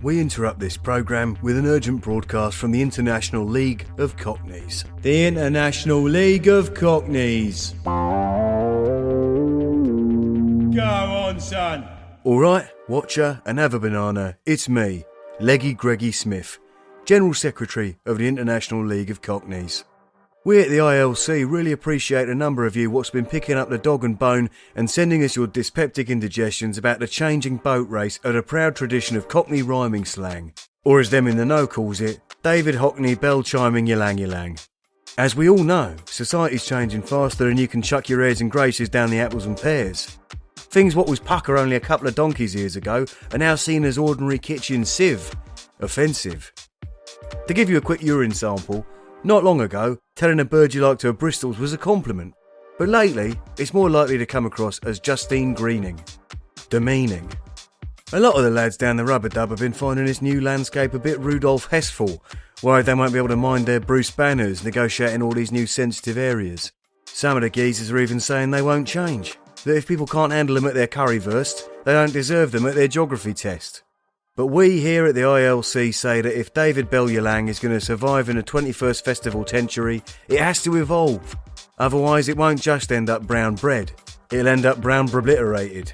We interrupt this programme with an urgent broadcast from the International League of Cockneys. The International League of Cockneys. Go on, son. Alright, watcher and have a banana. It's me, Leggy Greggy Smith, General Secretary of the International League of Cockneys. We at the ILC really appreciate a number of you what's been picking up the dog and bone and sending us your dyspeptic indigestions about the changing boat race of a proud tradition of Cockney rhyming slang, or as them in the know calls it, David Hockney bell chiming ylang ylang. As we all know, society's changing faster than you can chuck your airs and graces down the apples and pears. Things what was pucker only a couple of donkeys years ago are now seen as ordinary kitchen civ. Offensive. To give you a quick urine sample, not long ago, telling a bird you like to a Bristol's was a compliment, but lately, it's more likely to come across as Justine Greening. Demeaning. A lot of the lads down the rubber dub have been finding this new landscape a bit Rudolph Hessful, worried they won't be able to mind their Bruce Banners negotiating all these new sensitive areas. Some of the geezers are even saying they won't change, that if people can't handle them at their currywurst, they don't deserve them at their geography test. But we here at the ILC say that if David Bellulang is going to survive in the 21st festival century, it has to evolve. Otherwise it won't just end up brown bread, it'll end up brown obliterated.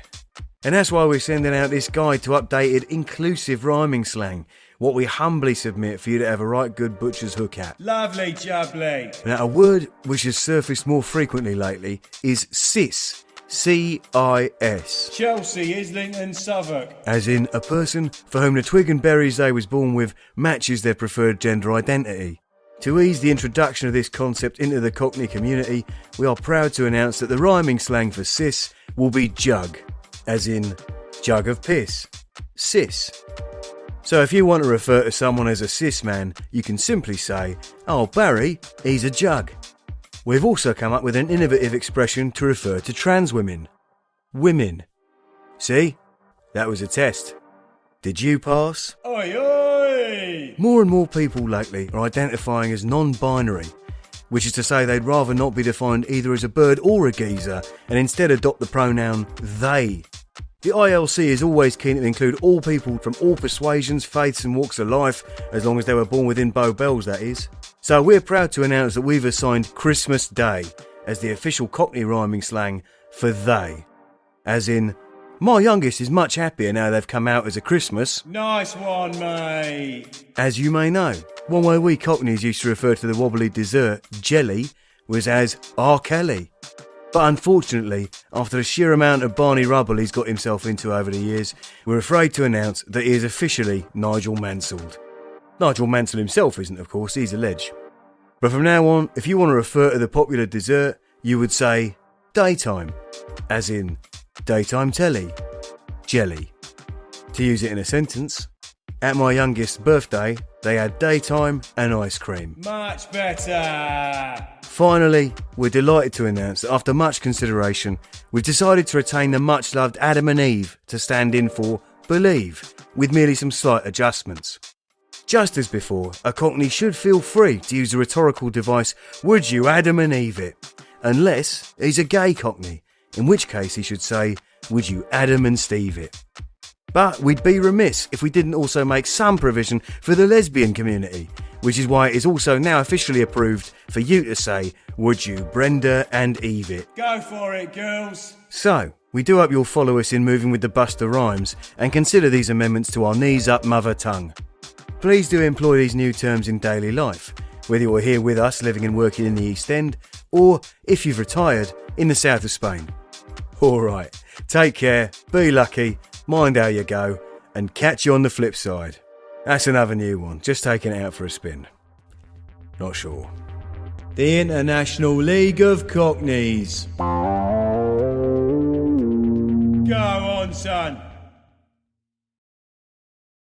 And that's why we're sending out this guide to updated inclusive rhyming slang, what we humbly submit for you to have a right good butcher's hook at. Lovely jubbly. Now a word which has surfaced more frequently lately is cis. C-I-S. Chelsea, Islington, Southwark. As in, a person for whom the twig and berries they was born with matches their preferred gender identity. To ease the introduction of this concept into the Cockney community, we are proud to announce that the rhyming slang for cis will be jug. As in, jug of piss. Cis. So if you want to refer to someone as a cis man, you can simply say, "Oh, Barry, he's a jug." We've also come up with an innovative expression to refer to trans women. Women. See? That was a test. Did you pass? Oi, oi! More and more people lately are identifying as non-binary, which is to say they'd rather not be defined either as a bird or a geezer and instead adopt the pronoun they. The ILC is always keen to include all people from all persuasions, faiths and walks of life, as long as they were born within Bow Bells, that is. So we're proud to announce that we've assigned Christmas Day as the official Cockney rhyming slang for they. As in, my youngest is much happier now they've come out as a Christmas. Nice one, mate. As you may know, one way we Cockneys used to refer to the wobbly dessert, jelly, was as R. Kelly. But unfortunately, after the sheer amount of Barney rubble he's got himself into over the years, we're afraid to announce that he is officially Nigel Manselled. Nigel Mansell himself isn't, of course, he's a ledge. But from now on, if you want to refer to the popular dessert, you would say daytime, as in daytime telly, jelly. To use it in a sentence, at my youngest's birthday, they had daytime and ice cream. Much better. Finally, we're delighted to announce that after much consideration, we've decided to retain the much-loved Adam and Eve to stand in for believe, with merely some slight adjustments. Just as before, a Cockney should feel free to use the rhetorical device, would you Adam and Eve it? Unless he's a gay Cockney, in which case he should say, would you Adam and Steve it? But we'd be remiss if we didn't also make some provision for the lesbian community, which is why it is also now officially approved for you to say, would you Brenda and Eve it? Go for it, girls. So, we do hope you'll follow us in moving with the Buster Rhymes and consider these amendments to our knees up mother tongue. Please do employ these new terms in daily life, whether you're here with us living and working in the East End, or, if you've retired, in the south of Spain. Alright, take care, be lucky, mind how you go, and catch you on the flip side. That's another new one, just taking it out for a spin. Not sure. The International League of Cockneys. Go on, son.